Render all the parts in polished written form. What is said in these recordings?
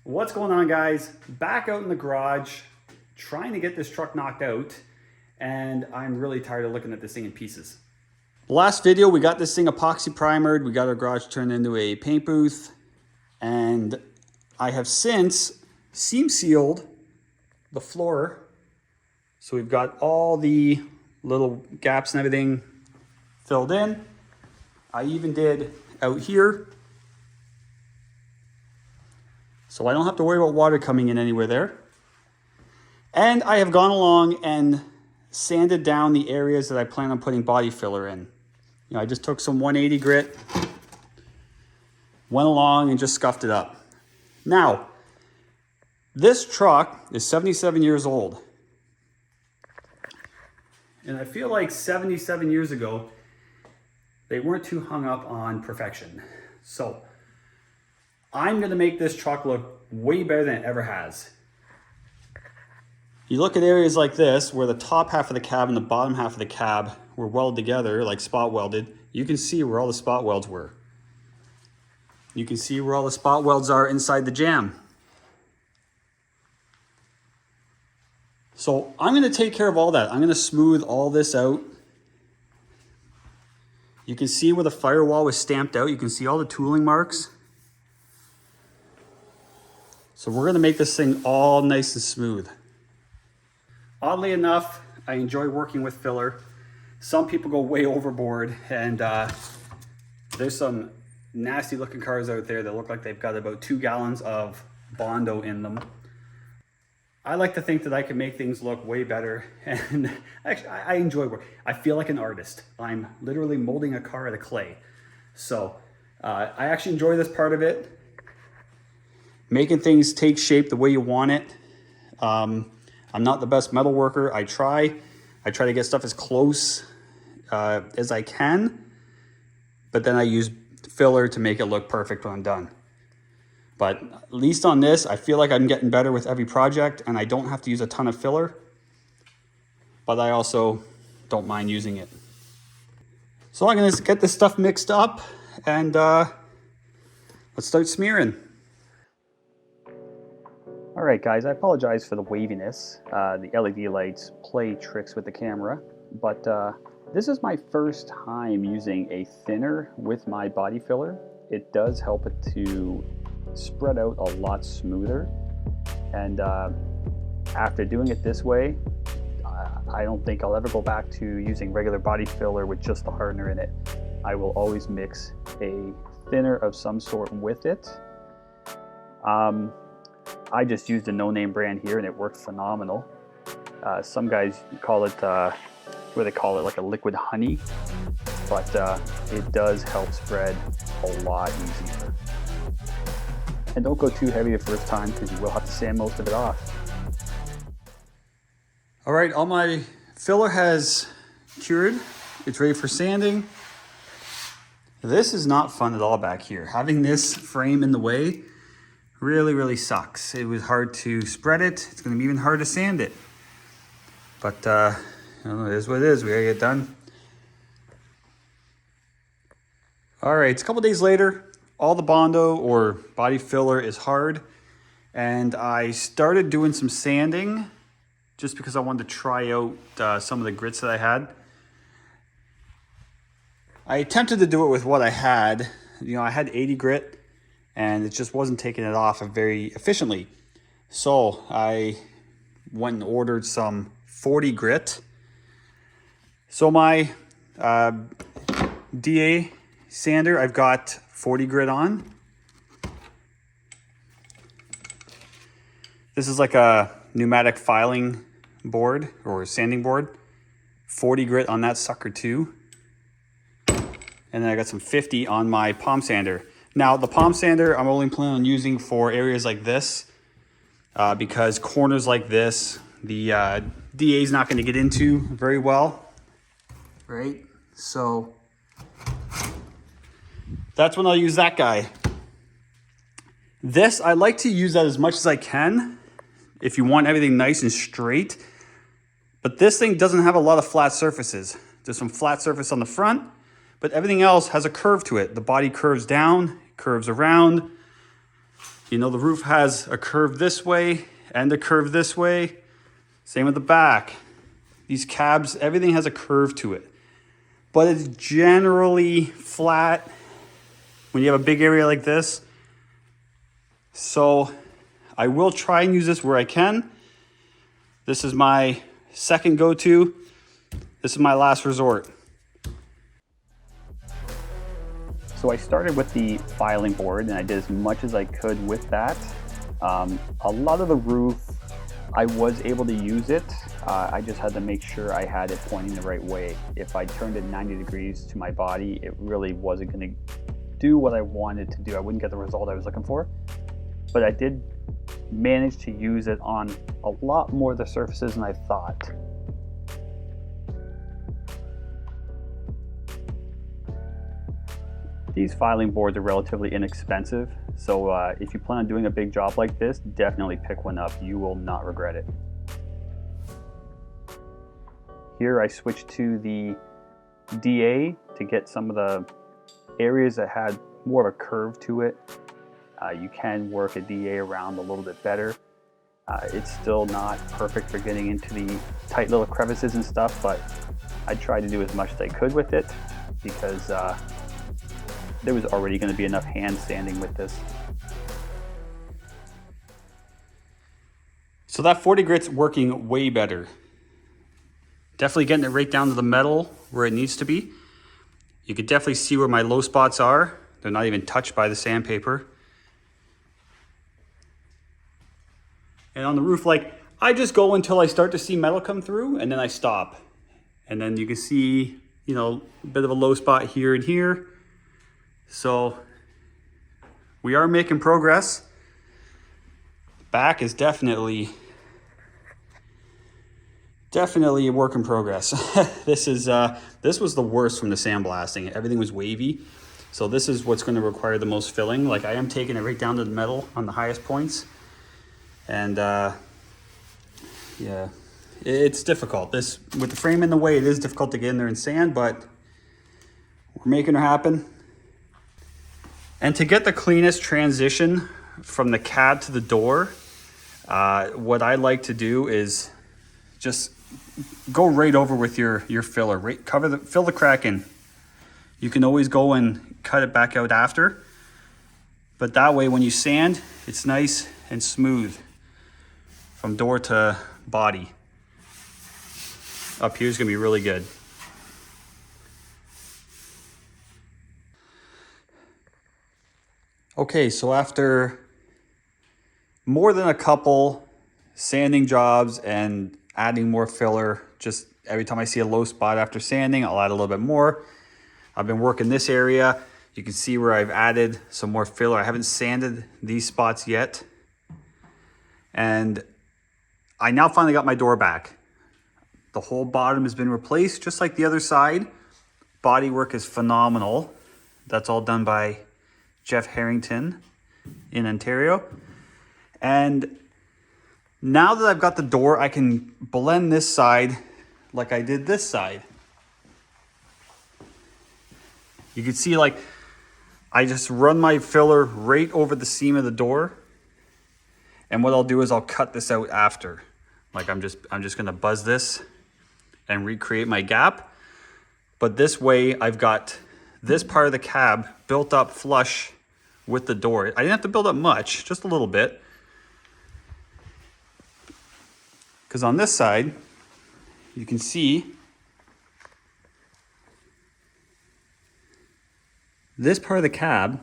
What's going on, guys? Back out in the garage trying to get this truck knocked out, and I'm really tired of looking at this thing in pieces. Last video we got this thing epoxy primered, we got our garage turned into a paint booth, and I have since seam sealed the floor, so we've got all the little gaps and everything filled in. I even did out here, so I don't have to worry about water coming in anywhere there. And I have gone along and sanded down the areas that I plan on putting body filler in. You know, I just took some 180 grit, went along and just scuffed it up. Now, this truck is 77 years old. And I feel like 77 years ago, they weren't too hung up on perfection. So I'm gonna make this truck look way better than it ever has. You look at areas like this, where the top half of the cab and the bottom half of the cab were welded together, like spot welded, you can see where all the spot welds were. You can see where all the spot welds are inside the jam. So I'm gonna take care of all that. I'm gonna smooth all this out. You can see where the firewall was stamped out. You can see all the tooling marks. So we're gonna make this thing all nice and smooth. Oddly enough, I enjoy working with filler. Some people go way overboard, and there's some nasty looking cars out there that look like they've got about 2 gallons of Bondo in them. I like to think that I can make things look way better, and actually I enjoy work. I feel like an artist. I'm literally molding a car out of clay. So I actually enjoy this part of it. Making things take shape the way you want it. I'm not the best metal worker. I try to get stuff as close as I can, but then I use filler to make it look perfect when I'm done. But at least on this, I feel like I'm getting better with every project, and I don't have to use a ton of filler, but I also don't mind using it. So I'm gonna get this stuff mixed up, and let's start smearing. All right, guys, I apologize for the waviness. The LED lights play tricks with the camera, but this is my first time using a thinner with my body filler. It does help it to spread out a lot smoother, and after doing it this way, I don't think I'll ever go back to using regular body filler with just the hardener in it. I will always mix a thinner of some sort with it. I just used a no-name brand here, and it worked phenomenal. Some guys call it, what do they call it, like a liquid honey, but it does help spread a lot easier. And don't go too heavy the first time, because you will have to sand most of it off. All right, all my filler has cured. It's ready for sanding. This is not fun at all back here. Having this frame in the way really sucks. It was hard to spread it. It's gonna be even hard to sand it. But you know, it is what it is. We gotta get done. All right, it's a couple days later. All the Bondo or body filler is hard, and I started doing some sanding just because I wanted to try out some of the grits that I had. I attempted to do it with what I had. You know, I had 80 grit, and it just wasn't taking it off very efficiently. So I went and ordered some 40 grit. So my DA sander, I've got 40 grit on. This is like a pneumatic filing board or sanding board. 40 grit on that sucker too. And then I got some 50 on my palm sander. Now the palm sander I'm only planning on using for areas like this because corners like this, the DA is not going to get into very well, right? So that's when I'll use that guy. This, I like to use that as much as I can if you want everything nice and straight. But this thing doesn't have a lot of flat surfaces. There's some flat surface on the front, but everything else has a curve to it. The body curves down, curves around. You know, the roof has a curve this way and a curve this way. Same with the back. These cabs, everything has a curve to it. But it's generally flat when you have a big area like this. So I will try and use this where I can. This is my second go-to. This is my last resort. So I started with the filing board and I did as much as I could with that. A lot of the roof, I was able to use it. I just had to make sure I had it pointing the right way. If I turned it 90 degrees to my body, it really wasn't going to do what I wanted to do. I wouldn't get the result I was looking for. But I did manage to use it on a lot more of the surfaces than I thought. These filing boards are relatively inexpensive, so if you plan on doing a big job like this, definitely pick one up. You will not regret it. Here I switched to the DA to get some of the areas that had more of a curve to it. You can work a DA around a little bit better. It's still not perfect for getting into the tight little crevices and stuff, but I tried to do as much as I could with it because there was already going to be enough hand sanding with this. So that 40 grit's working way better. Definitely getting it right down to the metal where it needs to be. You could definitely see where my low spots are. They're not even touched by the sandpaper. And on the roof, like, I just go until I start to see metal come through and then I stop. And then you can see, you know, a bit of a low spot here and here. So we are making progress. Back is definitely a work in progress. This was the worst from the sandblasting. Everything was wavy. So this is what's going to require the most filling. Like, I am taking it right down to the metal on the highest points. And yeah, it's difficult. This, with the frame in the way, it is difficult to get in there and sand, but we're making it happen. And to get the cleanest transition from the cab to the door, what I like to do is just go right over with your filler, right, fill the crack in. You can always go and cut it back out after, but that way when you sand, it's nice and smooth from door to body. Up here is gonna be really good. Okay, so after more than a couple sanding jobs and adding more filler, just every time I see a low spot after sanding, I'll add a little bit more. I've been working this area. You can see where I've added some more filler. I haven't sanded these spots yet. And I now finally got my door back. The whole bottom has been replaced, just like the other side. Body work is phenomenal. That's all done by Jeff Harrington in Ontario. And now that I've got the door, I can blend this side like I did this side. You can see, like, I just run my filler right over the seam of the door. And what I'll do is I'll cut this out after. Like, I'm just gonna buzz this and recreate my gap. But this way I've got this part of the cab built up flush with the door. I didn't have to build up much, just a little bit. Because on this side, you can see this part of the cab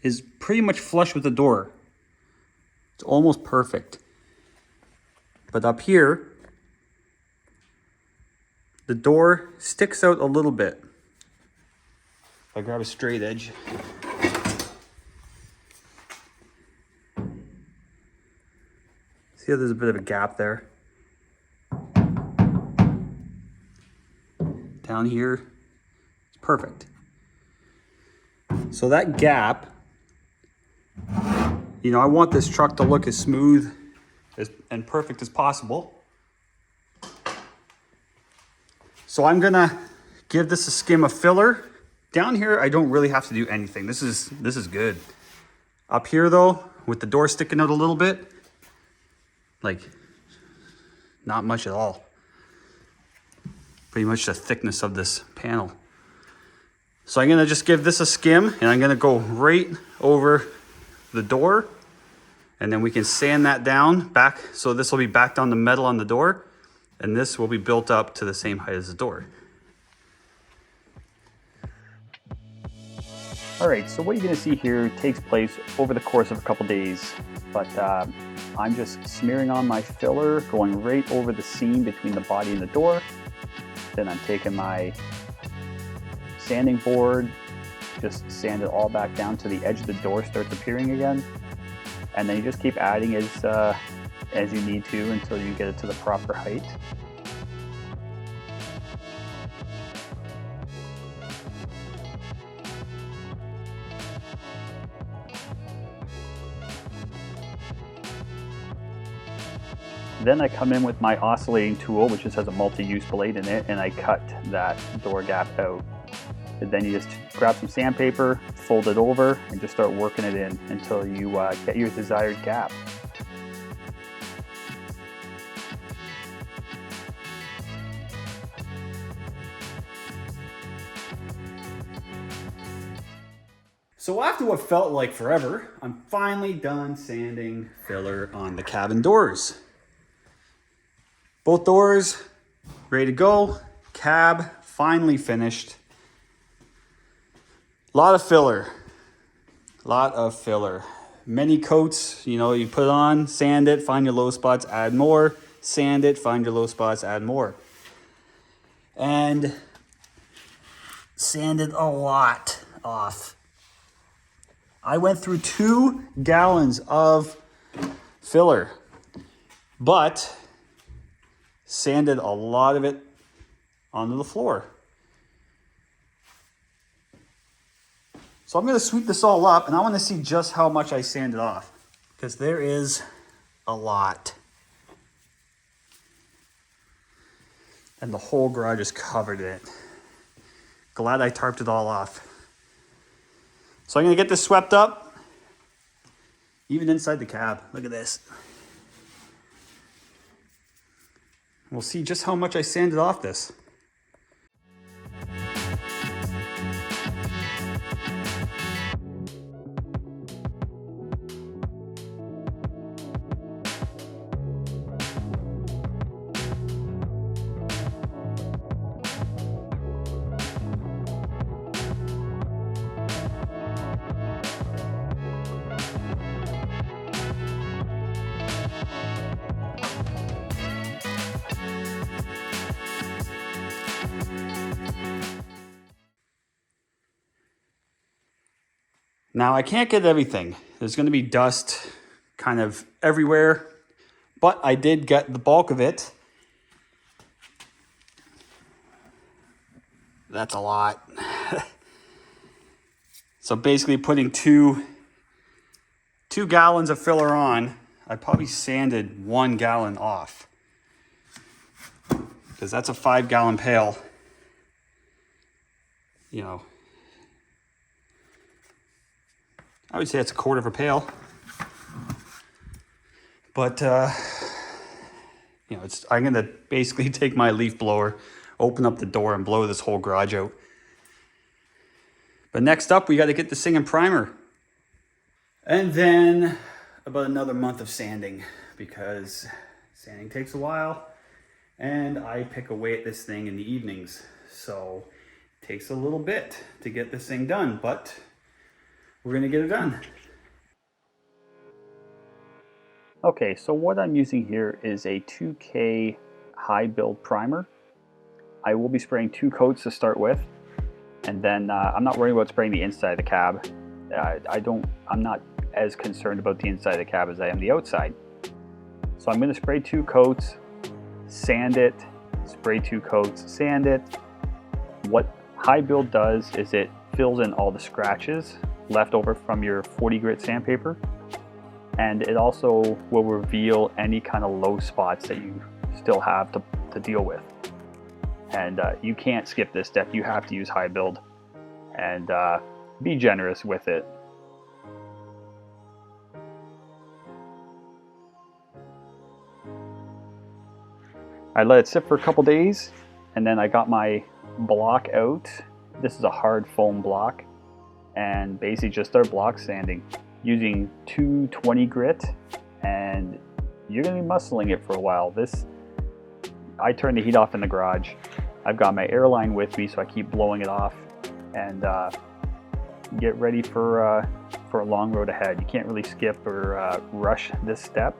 is pretty much flush with the door. It's almost perfect. But up here, the door sticks out a little bit. If I grab a straight edge. See how there's a bit of a gap there? Down here, it's perfect. So that gap, you know, I want this truck to look as smooth and perfect as possible. So I'm gonna give this a skim of filler. Down here, I don't really have to do anything. This is good. Up here though, with the door sticking out a little bit, like not much at all. Pretty much the thickness of this panel. So I'm gonna just give this a skim, and I'm gonna go right over the door, and then we can sand that down back. So this will be backed on the metal on the door, and this will be built up to the same height as the door. All right, so what you're gonna see here takes place over the course of a couple days, but I'm just smearing on my filler, going right over the seam between the body and the door. Then I'm taking my sanding board, just sand it all back down to the edge of the door starts appearing again. And then you just keep adding as you need to until you get it to the proper height. Then I come in with my oscillating tool, which just has a multi-use blade in it, and I cut that door gap out. And then you just grab some sandpaper, fold it over, and just start working it in until you get your desired gap. So after what felt like forever, I'm finally done sanding filler on the cabin doors. Both doors ready to go. Cab finally finished. Lot of filler. Many coats, you know, you put on, sand it, find your low spots, add more, sand it, find your low spots, add more. And sanded a lot off. I went through 2 gallons of filler, but sanded a lot of it onto the floor. So I'm going to sweep this all up, and I want to see just how much I sanded off, because there is a lot. And the whole garage is covered in it. Glad I tarped it all off. So I'm going to get this swept up, even inside the cab. Look at this. We'll see just how much I sanded off this. Now I can't get everything. There's going to be dust kind of everywhere, but I did get the bulk of it. That's a lot. So basically putting two gallons of filler on, I probably sanded 1 gallon off, because that's a 5-gallon pail. You know, I would say it's a quarter of a pail, but you know, I'm gonna basically take my leaf blower, open up the door, and blow this whole garage out. But next up, we got to get this thing in primer, and then about another month of sanding, because sanding takes a while, and I pick away at this thing in the evenings, so it takes a little bit to get this thing done, but we're gonna get it done. Okay, so what I'm using here is a 2K high build primer. I will be spraying 2 coats to start with, and then I'm not worrying about spraying the inside of the cab. I'm not as concerned about the inside of the cab as I am the outside. So I'm gonna spray 2 coats, sand it, spray 2 coats, sand it. What high build does is it fills in all the scratches left over from your 40 grit sandpaper, and it also will reveal any kind of low spots that you still have to deal with. And you can't skip this step. You have to use high build, and be generous with it. I let it sit for a couple days, and then I got my block out. This is a hard foam block, and basically just start block sanding using 220 grit, and you're gonna be muscling it for a while. I turned the heat off in the garage. I've got my air line with me, so I keep blowing it off, and get ready for a long road ahead. You can't really skip or rush this step.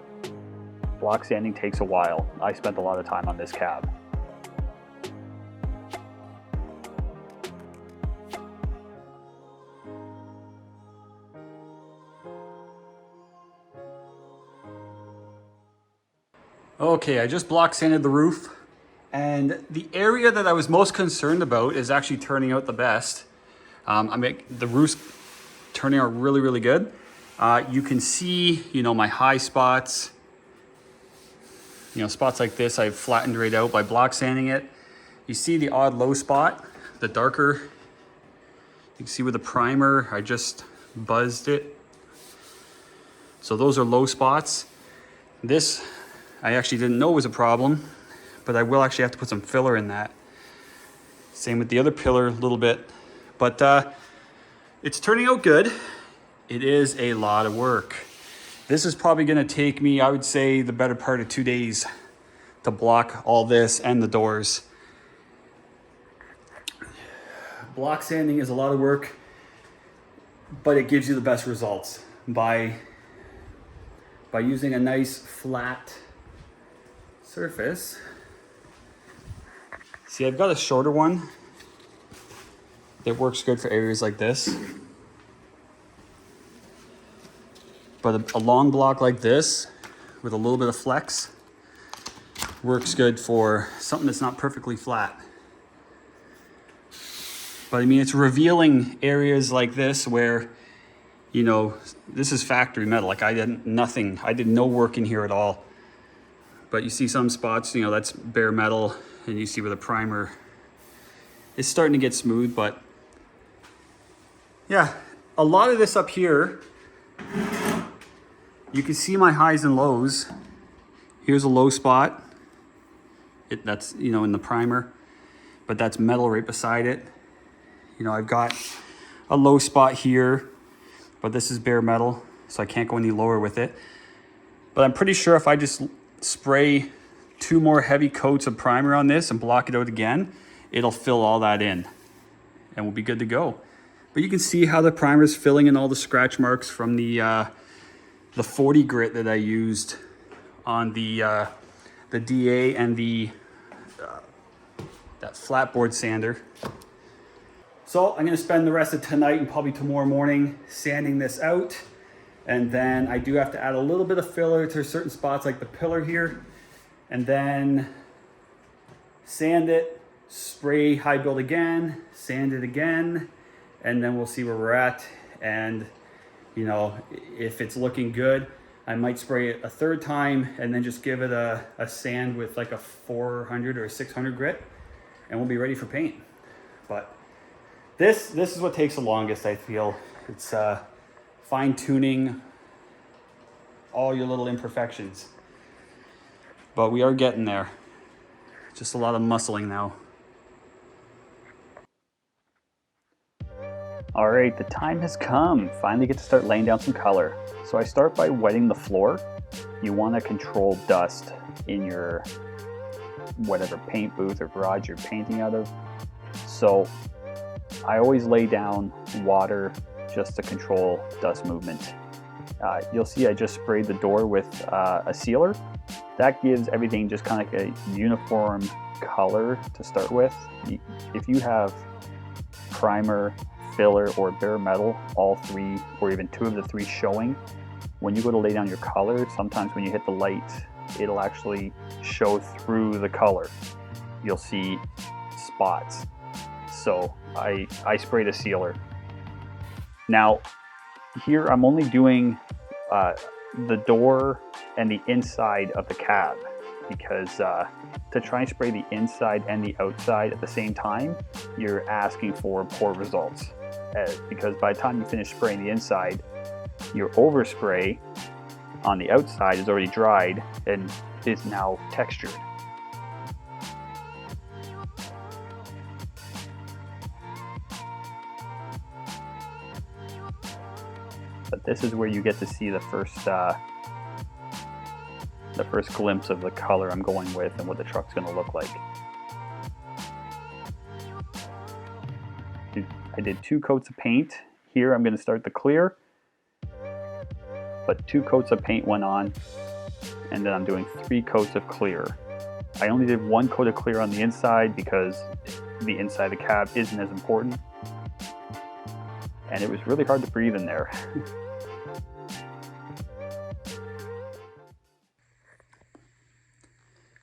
Block sanding takes a while. I spent a lot of time on this cab. Okay, I just block sanded the roof, and the area that I was most concerned about is actually turning out the best. The roof's turning out really, really good. You can see, my high spots. Spots like this I've flattened right out by block sanding it. You see the odd low spot, the darker. You can see with the primer, I just buzzed it. So those are low spots. This, I actually didn't know was a problem, but I will actually have to put some filler in that. Same with the other pillar a little bit, but it's turning out good. It is a lot of work. This is probably gonna take me, I would say, the better part of 2 days to block all this and the doors. Block sanding is a lot of work, but it gives you the best results by using a nice flat surface. See, I've got a shorter one that works good for areas like this. But a long block like this with a little bit of flex works good for something that's not perfectly flat. But I mean, it's revealing areas like this where, this is factory metal. Like I did no work in here at all. But you see some spots, that's bare metal, and you see where the primer is starting to get smooth. But yeah, a lot of this up here, you can see my highs and lows. Here's a low spot. That's, in the primer, but that's metal right beside it. I've got a low spot here, but this is bare metal, so I can't go any lower with it. But I'm pretty sure if I just spray 2 more heavy coats of primer on this and block it out again, it'll fill all that in and we'll be good to go. But you can see how the primer is filling in all the scratch marks from the 40 grit that I used on the DA and that flatboard sander. So I'm gonna spend the rest of tonight and probably tomorrow morning sanding this out. And then I do have to add a little bit of filler to certain spots like the pillar here. And then sand it, spray high build again, sand it again, and then we'll see where we're at. And if it's looking good, I might spray it a 3rd time and then just give it a sand with like a 400 or a 600 grit, and we'll be ready for paint. But this is what takes the longest, I feel. It's fine-tuning all your little imperfections. But we are getting there. Just a lot of muscling now. All right, the time has come. Finally get to start laying down some color. So I start by wetting the floor. You want to control dust in your whatever paint booth or garage you're painting out of. So I always lay down water just to control dust movement. You'll see I just sprayed the door with a sealer. That gives everything just kind of like a uniform color to start with. If you have primer, filler, or bare metal, all 3 or even 2 of the 3 showing, when you go to lay down your color, sometimes when you hit the light, it'll actually show through the color. You'll see spots. So I sprayed a sealer. Now here I'm only doing the door and the inside of the cab, because to try and spray the inside and the outside at the same time, you're asking for poor results. Because by the time you finish spraying the inside, your overspray on the outside is already dried and is now textured. But this is where you get to see the first glimpse of the color I'm going with and what the truck's going to look like. I did 2 coats of paint. Here I'm going to start the clear, but 2 coats of paint went on, and then I'm doing 3 coats of clear. I only did 1 coat of clear on the inside because the inside of the cab isn't as important, and it was really hard to breathe in there.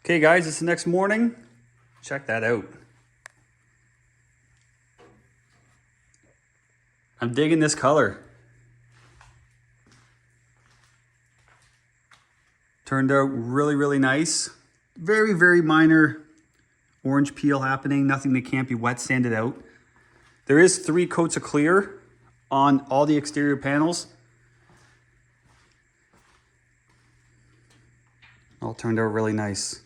Okay guys, it's the next morning. Check that out. I'm digging this color. Turned out really, really nice. Very, very minor orange peel happening. Nothing that can't be wet sanded out. There is 3 coats of clear on all the exterior panels. All turned out really nice.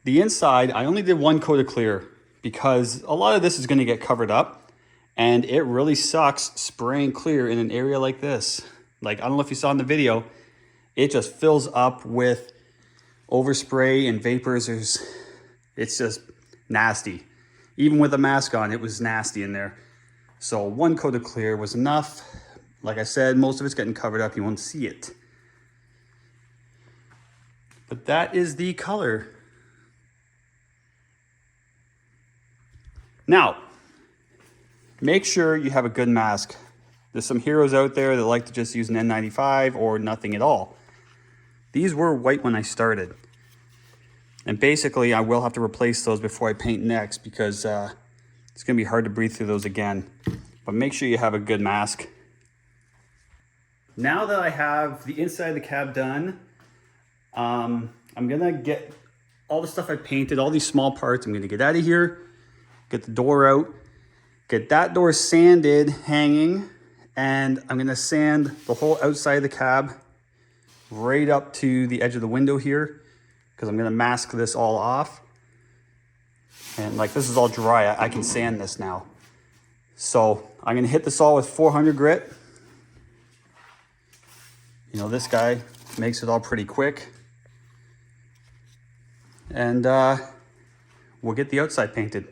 The inside, I only did 1 coat of clear because a lot of this is going to get covered up, and it really sucks spraying clear in an area like this. Like, I don't know if you saw in the video, it just fills up with overspray and vapors. It's just nasty. Even with a mask on, it was nasty in there. So 1 coat of clear was enough. Like I said, most of it's getting covered up. You won't see it. But that is the color. Now, make sure you have a good mask. There's some heroes out there that like to just use an N95 or nothing at all. These were white when I started. And basically, I will have to replace those before I paint next because it's going to be hard to breathe through those again. But make sure you have a good mask. Now that I have the inside of the cab done, I'm going to get all the stuff I painted, all these small parts, I'm going to get out of here, get the door out, get that door sanded, hanging, and I'm going to sand the whole outside of the cab right up to the edge of the window here because I'm going to mask this all off. And like this is all dry, I can sand this now. So I'm going to hit this all with 400 grit. You know, this guy makes it all pretty quick. And we'll get the outside painted.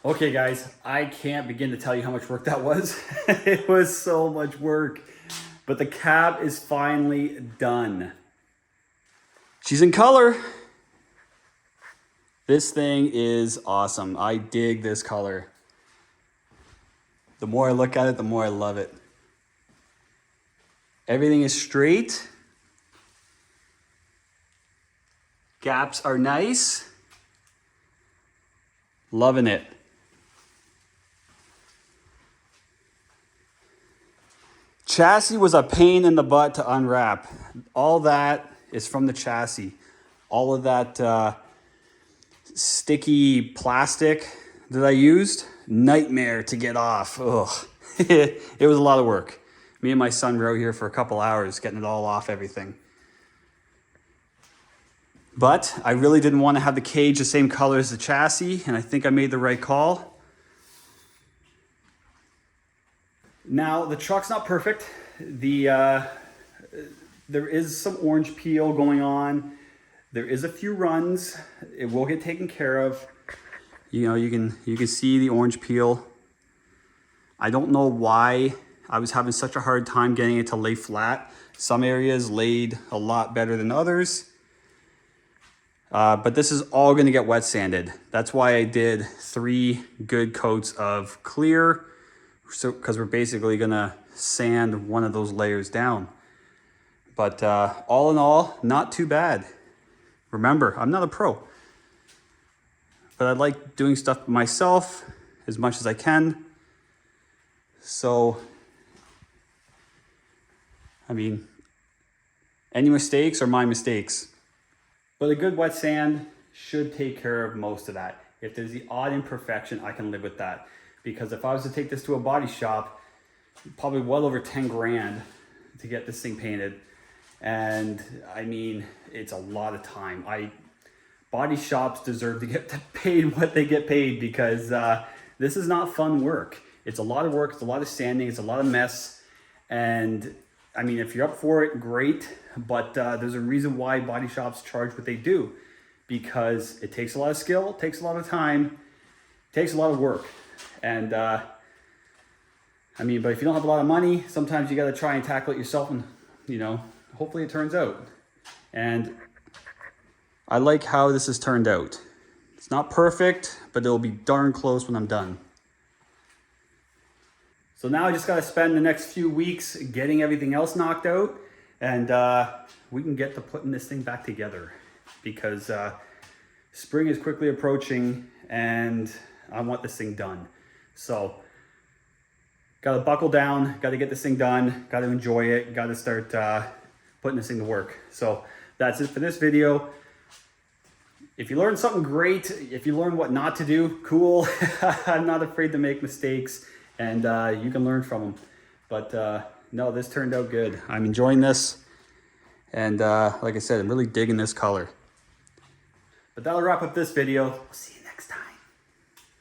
Okay guys, I can't begin to tell you how much work that was. It was so much work, but the cab is finally done. She's in color. This thing is awesome. I dig this color. The more I look at it, the more I love it. Everything is straight. Gaps are nice. Loving it. Chassis was a pain in the butt to unwrap. All that is from the chassis. All of that sticky plastic that I used, nightmare to get off. Ugh. It was a lot of work. Me and my son were out here for a couple hours getting it all off everything. But I really didn't want to have the cage the same color as the chassis, and I think I made the right call. Now, the truck's not perfect. There is some orange peel going on. There is a few runs. It will get taken care of. You know, you can see the orange peel. I don't know why I was having such a hard time getting it to lay flat. Some areas laid a lot better than others. But this is all gonna get wet sanded. That's why I did 3 good coats of clear. So, because we're basically gonna sand one of those layers down. But all in all, not too bad. Remember, I'm not a pro, but I like doing stuff myself as much as I can. So, I mean, any mistakes are my mistakes. But a good wet sand should take care of most of that. If there's the odd imperfection, I can live with that. Because if I was to take this to a body shop, probably well over 10 grand to get this thing painted. And I mean, it's a lot of time. Body shops deserve to get paid what they get paid, because this is not fun work. It's a lot of work, it's a lot of sanding, it's a lot of mess. And I mean, if you're up for it, great. But there's a reason why body shops charge what they do, because it takes a lot of skill, it takes a lot of time, it takes a lot of work. And I mean, but if you don't have a lot of money, sometimes you got to try and tackle it yourself, and you know, hopefully it turns out. And I like how this has turned out. It's not perfect, but it'll be darn close when I'm done. So now I just got to spend the next few weeks getting everything else knocked out, and we can get to putting this thing back together, because spring is quickly approaching and I want this thing done. So got to buckle down, got to get this thing done, got to enjoy it, got to start putting this thing to work. So that's it for this video. If you learned something, great. If you learn what not to do, cool. I'm not afraid to make mistakes, and you can learn from them. But no, this turned out good. I'm enjoying this. And like I said, I'm really digging this color. But that'll wrap up this video. We'll see you